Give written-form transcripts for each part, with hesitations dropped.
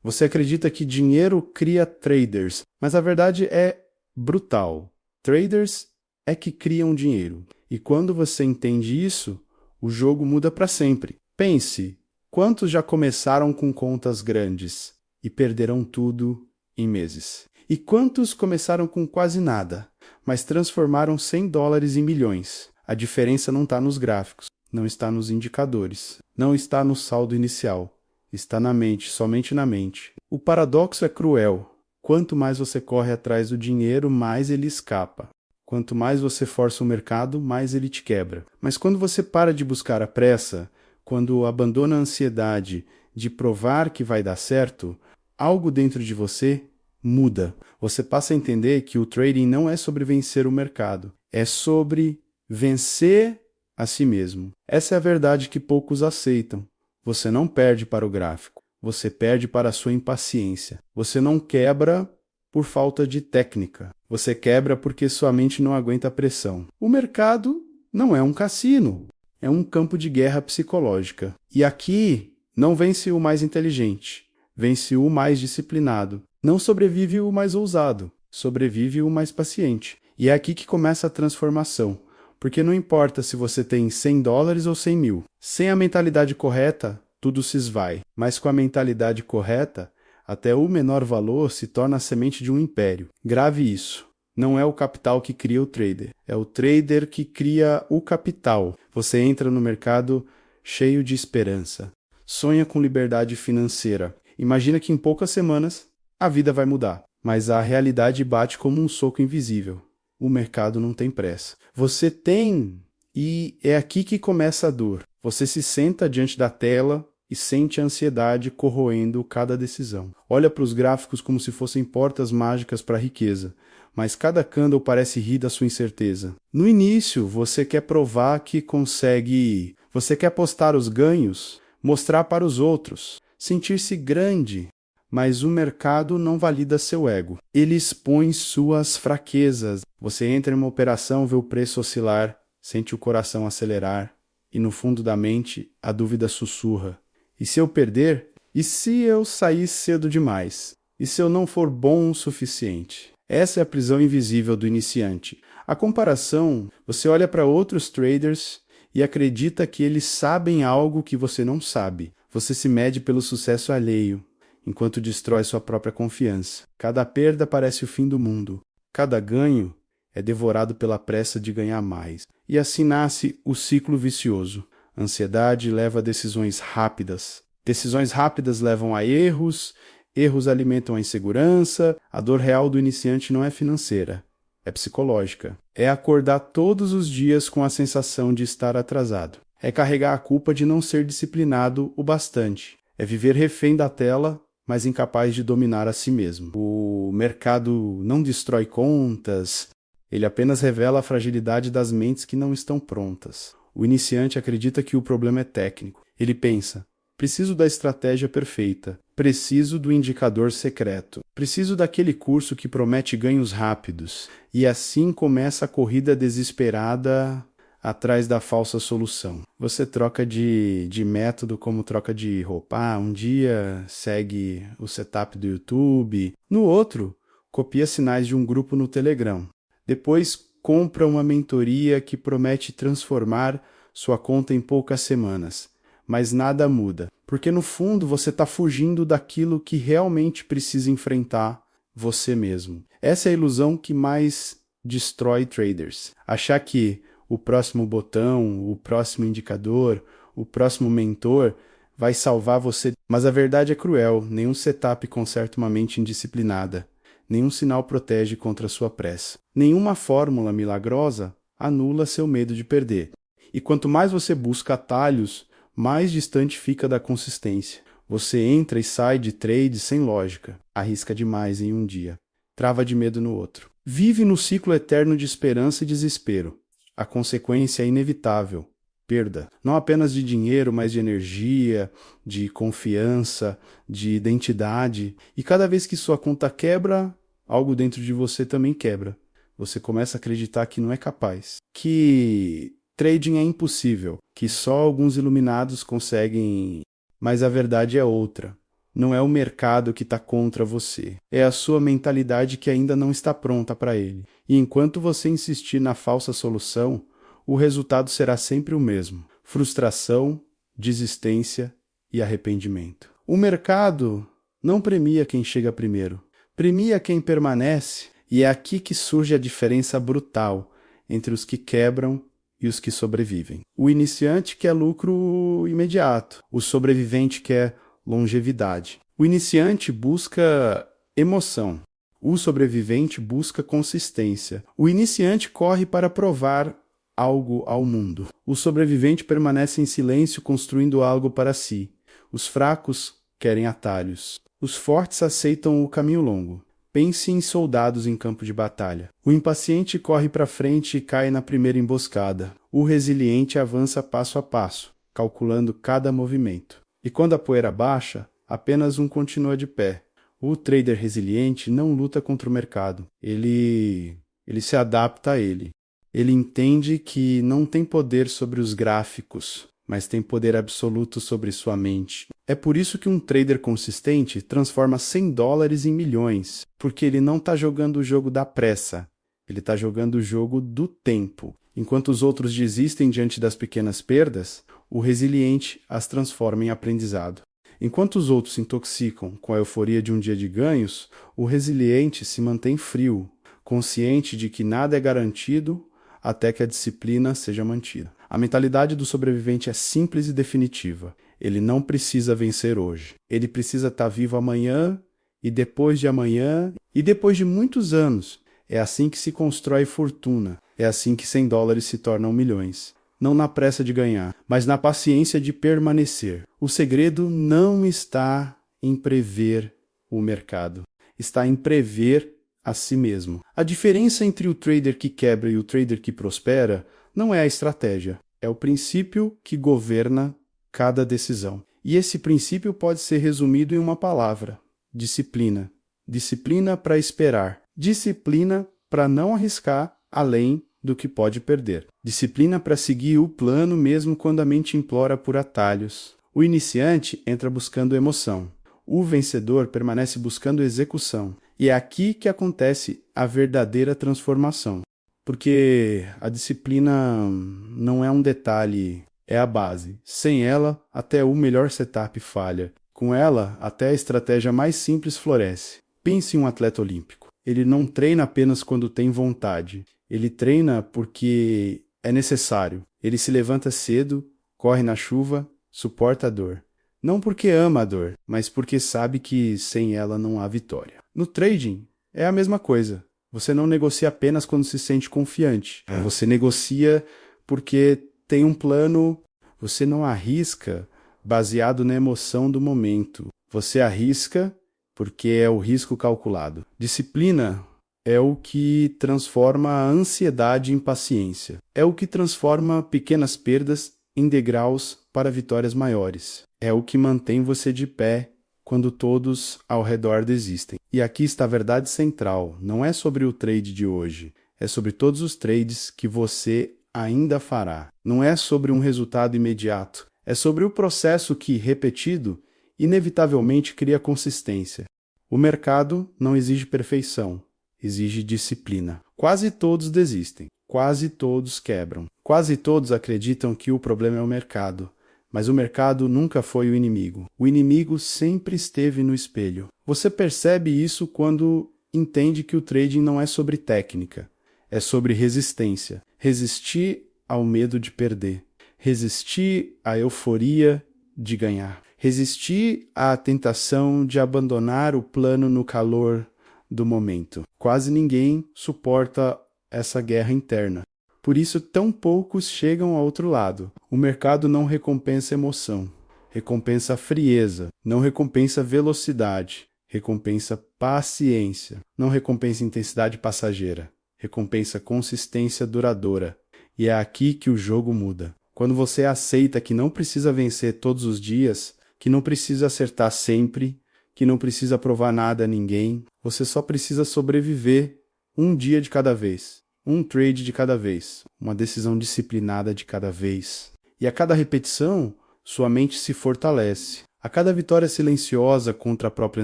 Você acredita que dinheiro cria traders, mas a verdade é brutal. Traders é que criam dinheiro. E quando você entende isso, o jogo muda para sempre. Pense, quantos já começaram com contas grandes e perderam tudo em meses? E quantos começaram com quase nada, mas transformaram $100 em milhões? A diferença não está nos gráficos, não está nos indicadores, não está no saldo inicial. Está na mente, somente na mente. O paradoxo é cruel. Quanto mais você corre atrás do dinheiro, mais ele escapa. Quanto mais você força o mercado, mais ele te quebra. Mas quando você para de buscar a pressa, quando abandona a ansiedade de provar que vai dar certo, algo dentro de você muda. Você passa a entender que o trading não é sobre vencer o mercado, é sobre vencer a si mesmo. Essa é a verdade que poucos aceitam. Você não perde para o gráfico, você perde para a sua impaciência. Você não quebra por falta de técnica, você quebra porque sua mente não aguenta a pressão. O mercado não é um cassino, é um campo de guerra psicológica. E aqui não vence o mais inteligente, vence o mais disciplinado. Não sobrevive o mais ousado, sobrevive o mais paciente. E é aqui que começa a transformação. Porque não importa se você tem $100 ou 100 mil. Sem a mentalidade correta, tudo se esvai. Mas com a mentalidade correta, até o menor valor se torna a semente de um império. Grave isso. Não é o capital que cria o trader. É o trader que cria o capital. Você entra no mercado cheio de esperança. Sonha com liberdade financeira. Imagina que em poucas semanas a vida vai mudar. Mas a realidade bate como um soco invisível. O mercado não tem pressa. Você tem, e é aqui que começa a dor. Você se senta diante da tela e sente a ansiedade corroendo cada decisão. Olha para os gráficos como se fossem portas mágicas para a riqueza, mas cada candle parece rir da sua incerteza. No início, você quer provar que consegue, você quer postar os ganhos, mostrar para os outros, sentir-se grande. Mas o mercado não valida seu ego. Ele expõe suas fraquezas. Você entra em uma operação, vê o preço oscilar, sente o coração acelerar, e no fundo da mente a dúvida sussurra. E se eu perder? E se eu sair cedo demais? E se eu não for bom o suficiente? Essa é a prisão invisível do iniciante. A comparação, você olha para outros traders e acredita que eles sabem algo que você não sabe. Você se mede pelo sucesso alheio, enquanto destrói sua própria confiança. Cada perda parece o fim do mundo. Cada ganho é devorado pela pressa de ganhar mais. E assim nasce o ciclo vicioso. A ansiedade leva a decisões rápidas. Decisões rápidas levam a erros, erros alimentam a insegurança. A dor real do iniciante não é financeira, é psicológica. É acordar todos os dias com a sensação de estar atrasado. É carregar a culpa de não ser disciplinado o bastante. É viver refém da tela, mas incapaz de dominar a si mesmo. O mercado não destrói contas, ele apenas revela a fragilidade das mentes que não estão prontas. O iniciante acredita que o problema é técnico. Ele pensa: preciso da estratégia perfeita, preciso do indicador secreto, preciso daquele curso que promete ganhos rápidos. E assim começa a corrida desesperada atrás da falsa solução. Você troca de método como troca de roupa. Um dia segue o setup do YouTube, no outro copia sinais de um grupo no Telegram. Depois compra uma mentoria que promete transformar sua conta em poucas semanas. Mas nada muda, porque no fundo você está fugindo daquilo que realmente precisa enfrentar você mesmo. Essa é a ilusão que mais destrói traders. Achar que o próximo botão, o próximo indicador, o próximo mentor vai salvar você. Mas a verdade é cruel. Nenhum setup conserta uma mente indisciplinada. Nenhum sinal protege contra sua pressa. Nenhuma fórmula milagrosa anula seu medo de perder. E quanto mais você busca atalhos, mais distante fica da consistência. Você entra e sai de trade sem lógica. Arrisca demais em um dia. Trava de medo no outro. Vive no ciclo eterno de esperança e desespero. A consequência é inevitável. Perda. Não apenas de dinheiro, mas de energia, de confiança, de identidade. E cada vez que sua conta quebra, algo dentro de você também quebra. Você começa a acreditar que não é capaz. Que trading é impossível. Que só alguns iluminados conseguem. Mas a verdade é outra. Não é o mercado que está contra você. É a sua mentalidade que ainda não está pronta para ele. E enquanto você insistir na falsa solução, o resultado será sempre o mesmo: frustração, desistência e arrependimento. O mercado não premia quem chega primeiro, premia quem permanece, e é aqui que surge a diferença brutal entre os que quebram e os que sobrevivem. O iniciante quer lucro imediato, o sobrevivente quer longevidade. O iniciante busca emoção, o sobrevivente busca consistência. O iniciante corre para provar algo ao mundo. O sobrevivente permanece em silêncio construindo algo para si. Os fracos querem atalhos. Os fortes aceitam o caminho longo. Pense em soldados em campo de batalha. O impaciente corre para frente e cai na primeira emboscada. O resiliente avança passo a passo, calculando cada movimento. E quando a poeira baixa, apenas um continua de pé. O trader resiliente não luta contra o mercado. Ele se adapta a ele. Ele entende que não tem poder sobre os gráficos, mas tem poder absoluto sobre sua mente. É por isso que um trader consistente transforma $100 em milhões, porque ele não está jogando o jogo da pressa, ele está jogando o jogo do tempo. Enquanto os outros desistem diante das pequenas perdas, o resiliente as transforma em aprendizado. Enquanto os outros se intoxicam com a euforia de um dia de ganhos, o resiliente se mantém frio, consciente de que nada é garantido até que a disciplina seja mantida. A mentalidade do sobrevivente é simples e definitiva. Ele não precisa vencer hoje. Ele precisa estar vivo amanhã, e depois de amanhã, e depois de muitos anos. É assim que se constrói fortuna. É assim que $100 se tornam milhões. Não na pressa de ganhar, mas na paciência de permanecer. O segredo não está em prever o mercado. Está em prever a si mesmo. A diferença entre o trader que quebra e o trader que prospera não é a estratégia, é o princípio que governa cada decisão. E esse princípio pode ser resumido em uma palavra: disciplina. Disciplina para esperar. Disciplina para não arriscar além do que pode perder. Disciplina para seguir o plano mesmo quando a mente implora por atalhos. O iniciante entra buscando emoção. O vencedor permanece buscando execução. E é aqui que acontece a verdadeira transformação. Porque a disciplina não é um detalhe, é a base. Sem ela, até o melhor setup falha. Com ela, até a estratégia mais simples floresce. Pense em um atleta olímpico. Ele não treina apenas quando tem vontade. Ele treina porque é necessário. Ele se levanta cedo, corre na chuva, suporta a dor. Não porque ama a dor, mas porque sabe que sem ela não há vitória. No trading, é a mesma coisa. Você não negocia apenas quando se sente confiante. Você negocia porque tem um plano. Você não arrisca baseado na emoção do momento. Você arrisca porque é o risco calculado. Disciplina é o que transforma a ansiedade em paciência. É o que transforma pequenas perdas em degraus para vitórias maiores. É o que mantém você de pé quando todos ao redor desistem. E aqui está a verdade central. Não é sobre o trade de hoje. É sobre todos os trades que você ainda fará. Não é sobre um resultado imediato. É sobre o processo que, repetido, inevitavelmente cria consistência. O mercado não exige perfeição, exige disciplina. Quase todos desistem. Quase todos quebram. Quase todos acreditam que o problema é o mercado. Mas o mercado nunca foi o inimigo. O inimigo sempre esteve no espelho. Você percebe isso quando entende que o trading não é sobre técnica. É sobre resistência. Resistir ao medo de perder. Resistir à euforia de ganhar. Resistir à tentação de abandonar o plano no calor do momento. Quase ninguém suporta essa guerra interna. Por isso, tão poucos chegam ao outro lado. O mercado não recompensa emoção, recompensa frieza, não recompensa velocidade, recompensa paciência, não recompensa intensidade passageira, recompensa consistência duradoura. E é aqui que o jogo muda. Quando você aceita que não precisa vencer todos os dias, que não precisa acertar sempre, que não precisa provar nada a ninguém, você só precisa sobreviver um dia de cada vez. Um trade de cada vez, uma decisão disciplinada de cada vez. E a cada repetição, sua mente se fortalece. A cada vitória silenciosa contra a própria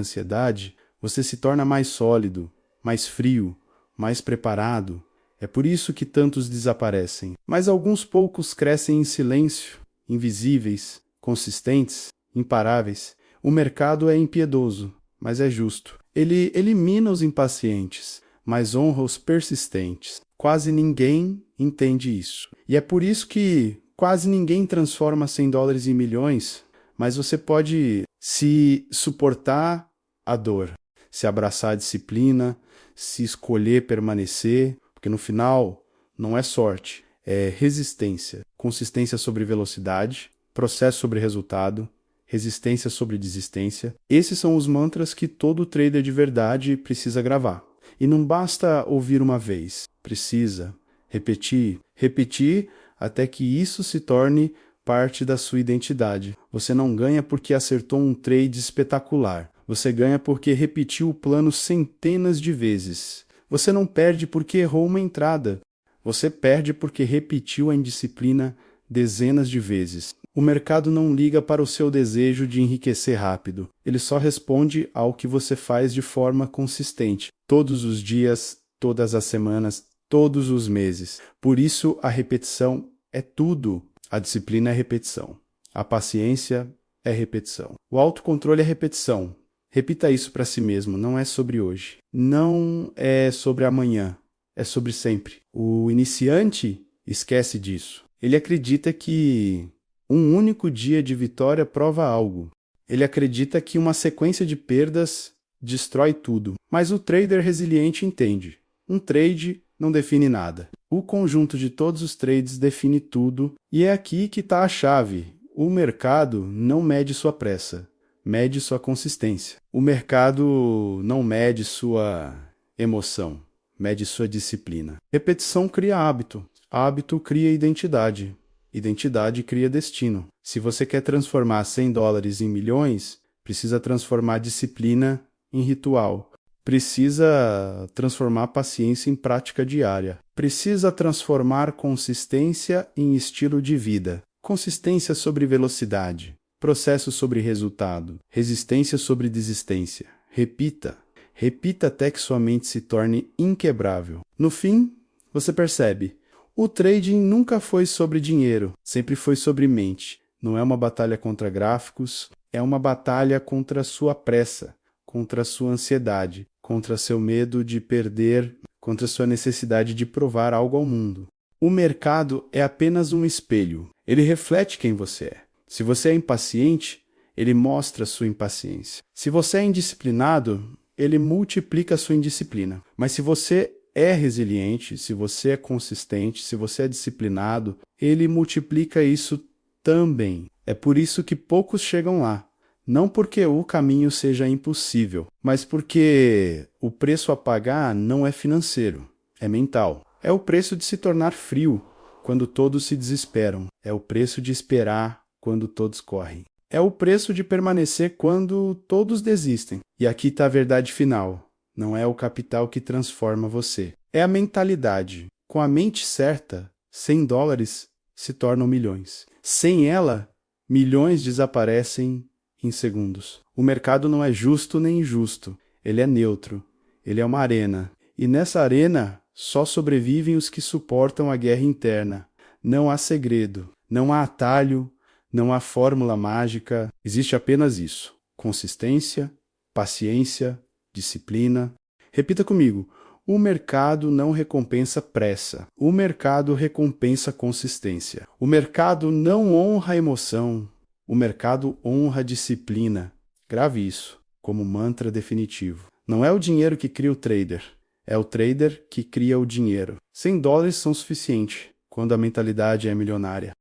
ansiedade, você se torna mais sólido, mais frio, mais preparado. É por isso que tantos desaparecem. Mas alguns poucos crescem em silêncio, invisíveis, consistentes, imparáveis. O mercado é impiedoso, mas é justo. Ele elimina os impacientes, mas honra os persistentes. Quase ninguém entende isso. E é por isso que quase ninguém transforma $100 em milhões, mas você pode se suportar a dor, se abraçar a disciplina, se escolher permanecer, porque no final não é sorte, é resistência. Consistência sobre velocidade, processo sobre resultado, resistência sobre desistência. Esses são os mantras que todo trader de verdade precisa gravar. E não basta ouvir uma vez, precisa repetir, repetir até que isso se torne parte da sua identidade. Você não ganha porque acertou um trade espetacular. Você ganha porque repetiu o plano centenas de vezes. Você não perde porque errou uma entrada. Você perde porque repetiu a indisciplina dezenas de vezes. O mercado não liga para o seu desejo de enriquecer rápido. Ele só responde ao que você faz de forma consistente, todos os dias, todas as semanas, todos os meses. Por isso, a repetição é tudo. A disciplina é repetição. A paciência é repetição. O autocontrole é repetição. Repita isso para si mesmo. Não é sobre hoje. Não é sobre amanhã. É sobre sempre. O iniciante esquece disso. Ele acredita que um único dia de vitória prova algo. Ele acredita que uma sequência de perdas destrói tudo. Mas o trader resiliente entende. Um trade não define nada. O conjunto de todos os trades define tudo, e é aqui que está a chave. O mercado não mede sua pressa, mede sua consistência. O mercado não mede sua emoção, mede sua disciplina. Repetição cria hábito, hábito cria identidade, identidade cria destino. Se você quer transformar $100 em milhões, precisa transformar disciplina em ritual. Precisa transformar paciência em prática diária. Precisa transformar consistência em estilo de vida. Consistência sobre velocidade. Processo sobre resultado. Resistência sobre desistência. Repita. Repita até que sua mente se torne inquebrável. No fim, você percebe, o trading nunca foi sobre dinheiro, sempre foi sobre mente. Não é uma batalha contra gráficos, é uma batalha contra a sua pressa, contra a sua ansiedade, contra seu medo de perder, contra sua necessidade de provar algo ao mundo. O mercado é apenas um espelho. Ele reflete quem você é. Se você é impaciente, ele mostra sua impaciência. Se você é indisciplinado, ele multiplica sua indisciplina. Mas se você é resiliente, se você é consistente, se você é disciplinado, ele multiplica isso também. É por isso que poucos chegam lá. Não porque o caminho seja impossível, mas porque o preço a pagar não é financeiro, é mental. É o preço de se tornar frio quando todos se desesperam. É o preço de esperar quando todos correm. É o preço de permanecer quando todos desistem. E aqui está a verdade final. Não é o capital que transforma você. É a mentalidade. Com a mente certa, $100 se tornam milhões. Sem ela, milhões desaparecem em segundos. O mercado não é justo nem injusto. Ele é neutro. Ele é uma arena. E nessa arena, só sobrevivem os que suportam a guerra interna. Não há segredo. Não há atalho. Não há fórmula mágica. Existe apenas isso. Consistência, paciência, disciplina. Repita comigo. O mercado não recompensa pressa. O mercado recompensa consistência. O mercado não honra a emoção. O mercado honra a disciplina. Grave isso como mantra definitivo. Não é o dinheiro que cria o trader. É o trader que cria o dinheiro. $100 são suficientes quando a mentalidade é milionária.